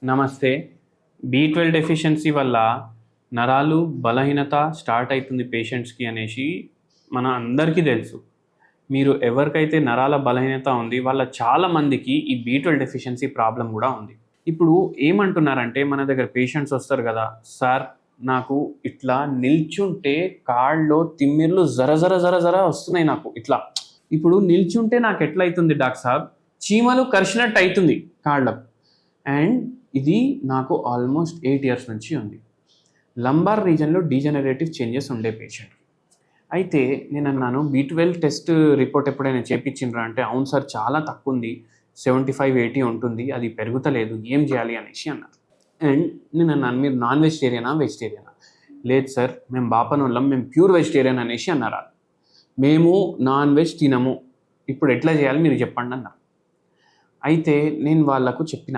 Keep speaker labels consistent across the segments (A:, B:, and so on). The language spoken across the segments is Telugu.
A: నమస్తే. B12 డెఫిషియన్సీ వల్ల నరాలు బలహీనత స్టార్ట్ అవుతుంది పేషెంట్స్కి అనేసి మన అందరికీ తెలుసు. మీరు ఎవరికైతే నరాల బలహీనత ఉంది వాళ్ళ చాలామందికి ఈ B12 డెఫిషియన్సీ ప్రాబ్లం కూడా ఉంది. ఇప్పుడు ఏమంటున్నారంటే మన దగ్గర పేషెంట్స్ వస్తారు కదా, సార్ నాకు ఇట్లా నిల్చుంటే కాళ్ళలో తిమ్మిర్లు జర జర జర జర వస్తున్నాయి నాకు ఇట్లా. ఇప్పుడు నిల్చుంటే నాకు ఎట్లయితుంది డాక్టర్ సాబ్, చీమలు కరిచినట్టు అవుతుంది కాళ్ళకు. అండ్ ఇది నాకు ఆల్మోస్ట్ 8 years నుంచి ఉంది. లంబార్ రీజన్లో డీజనరేటివ్ చేంజెస్ ఉండే పేషెంట్. అయితే నేను అన్నాను, B12 టెస్ట్ రిపోర్ట్ ఎప్పుడైనా చేయించిండ్రా అంటే, అవును సార్ చాలా తక్కువ ఉంది, 75-80 ఉంటుంది, అది పెరుగుతలేదు, ఏం చేయాలి అనేసి అన్నారు. అండ్ నేను అన్నాను, మీరు నాన్ వెజిటేరియనా వెజిటేరియనా? లేదు సార్ మేము బాపనోళ్ళం, మేము ప్యూర్ వెజిటేరియన్ అనేసి అన్నారు. మేము నాన్ వెజ్ తినము, ఇప్పుడు ఎట్లా చేయాలి మీరు చెప్పండి అన్నారు. అయితే నేను వాళ్ళకు చెప్పిన,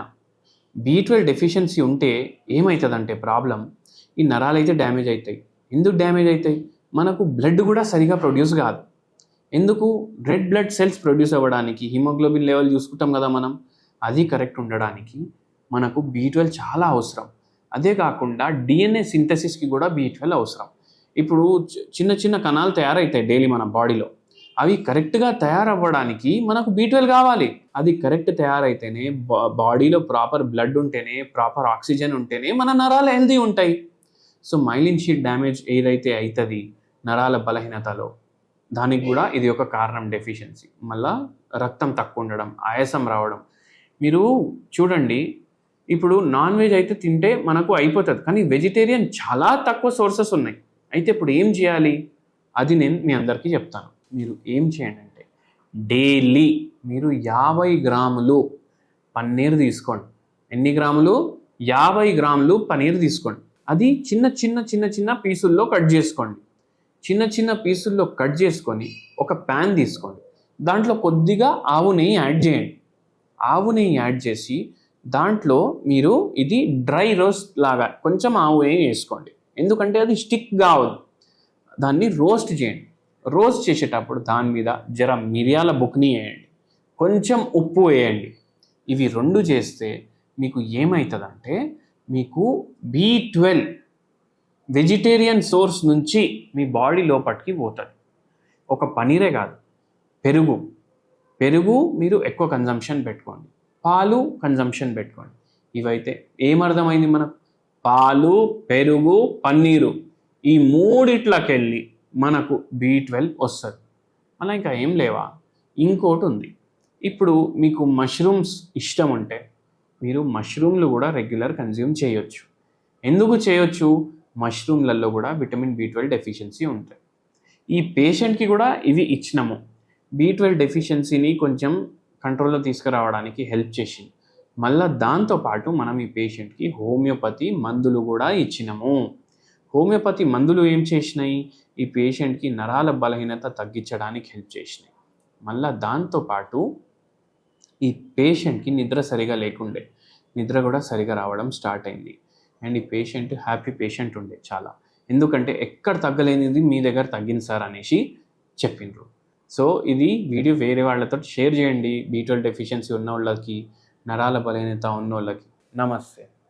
A: B12 డెఫిషియన్సీ ఉంటే ఏమవుతుందంటే ప్రాబ్లం, ఈ నరాలు అయితే డ్యామేజ్ అవుతాయి. ఎందుకు డ్యామేజ్ అవుతాయి? మనకు బ్లడ్ కూడా సరిగా ప్రొడ్యూస్ కాదు. ఎందుకు? రెడ్ బ్లడ్ సెల్స్ ప్రొడ్యూస్ అవ్వడానికి, హిమోగ్లోబిన్ లెవెల్ చూసుకుంటాం కదా మనం, అది కరెక్ట్ ఉండడానికి మనకు B12 చాలా అవసరం. అదే కాకుండా DNA సింథసిస్కి కూడా B12 అవసరం. ఇప్పుడు చిన్న చిన్న కణాలు తయారవుతాయి డైలీ మన బాడీలో, అవి కరెక్ట్గా తయారవ్వడానికి మనకు B12 కావాలి. అది కరెక్ట్ తయారైతేనే, బాడీలో ప్రాపర్ బ్లడ్ ఉంటేనే, ప్రాపర్ ఆక్సిజన్ ఉంటేనే మన నరాలు హెల్తీ ఉంటాయి. సో మైలిన్ షీట్ డ్యామేజ్ ఏదైతే అవుతుంది నరాల బలహీనతలో, దానికి కూడా ఇది ఒక కారణం డెఫిషియన్సీ. మళ్ళా రక్తం తక్కువ ఉండడం, ఆయాసం రావడం. మీరు చూడండి, ఇప్పుడు నాన్ వెజ్ అయితే తింటే మనకు అయిపోతుంది, కానీ వెజిటేరియన్ చాలా తక్కువ సోర్సెస్ ఉన్నాయి. అయితే ఇప్పుడు ఏం చేయాలి అది నేను మీ అందరికీ చెప్తాను. మీరు ఏం చేయండి అంటే, డైలీ మీరు 50 గ్రాములు పన్నీర్ తీసుకోండి. ఎన్ని గ్రాములు? 50 గ్రాములు పన్నీర్ తీసుకోండి. అది చిన్న చిన్న చిన్న చిన్న పీసుల్లో కట్ చేసుకోండి. చిన్న చిన్న పీసుల్లో కట్ చేసుకొని ఒక ప్యాన్ తీసుకోండి. దాంట్లో కొద్దిగా ఆవు నెయ్యి యాడ్ చేయండి. ఆవు నెయ్యి యాడ్ చేసి దాంట్లో మీరు ఇది డ్రై రోస్ట్ లాగా కొంచెం ఆవు నెయ్యి వేసుకోండి, ఎందుకంటే అది స్టిక్ కావద్దు. దాన్ని రోస్ట్ చేయండి. రోస్ట్ చేసేటప్పుడు దాని మీద జర మిరియాల బుక్ని వేయండి, కొంచెం ఉప్పు వేయండి. ఇవి రెండు చేస్తే మీకు ఏమవుతుందంటే, మీకు B12 వెజిటేరియన్ సోర్స్ నుంచి మీ బాడీ లోపలికి పోతుంది. ఒక పనీరే కాదు, పెరుగు మీరు ఎక్కువ కన్జంప్షన్ పెట్టుకోండి, పాలు కన్జంప్షన్ పెట్టుకోండి. ఇవైతే ఏమర్థమైంది మనకు? పాలు, పెరుగు, పన్నీరు, ఈ మూడిట్లకెళ్ళి మనకు B12 వస్తుంది. అలా ఇంకా ఏం లేవా? ఇంకోటి ఉంది. ఇప్పుడు మీకు మష్రూమ్స్ ఇష్టం ఉంటే మీరు మష్రూమ్లు కూడా రెగ్యులర్ కన్జ్యూమ్ చేయొచ్చు. ఎందుకు చేయొచ్చు? మష్రూమ్లలో కూడా విటమిన్ B12 డెఫిషియన్సీ ఉంటుంది. ఈ పేషెంట్కి కూడా ఇవి ఇచ్చినాము. B12 డెఫిషియన్సీని కొంచెం కంట్రోల్లో తీసుకురావడానికి హెల్ప్ చేసింది. మళ్ళీ దాంతోపాటు మనం ఈ పేషెంట్కి హోమియోపతి మందులు కూడా ఇచ్చినాము. హోమియోపతి మందులు ఏం చేసినాయి? ఈ పేషెంట్కి నరాల బలహీనత తగ్గించడానికి హెల్ప్ చేసినాయి. మళ్ళీ దాంతోపాటు ఈ పేషెంట్కి నిద్ర సరిగా లేకుండే, నిద్ర కూడా సరిగా రావడం స్టార్ట్ అయింది. అండ్ ఈ పేషెంట్ హ్యాపీ పేషెంట్ ఉండే చాలా, ఎందుకంటే ఎక్కడ తగ్గలేనిది మీ దగ్గర తగ్గింది సార్ అనేసి చెప్పిండ్రు. సో ఇది వీడియో వేరే వాళ్ళతో షేర్ చేయండి, B12 డెఫిషియన్సీ ఉన్న వాళ్ళకి, నరాల బలహీనత ఉన్న వాళ్ళకి. నమస్తే.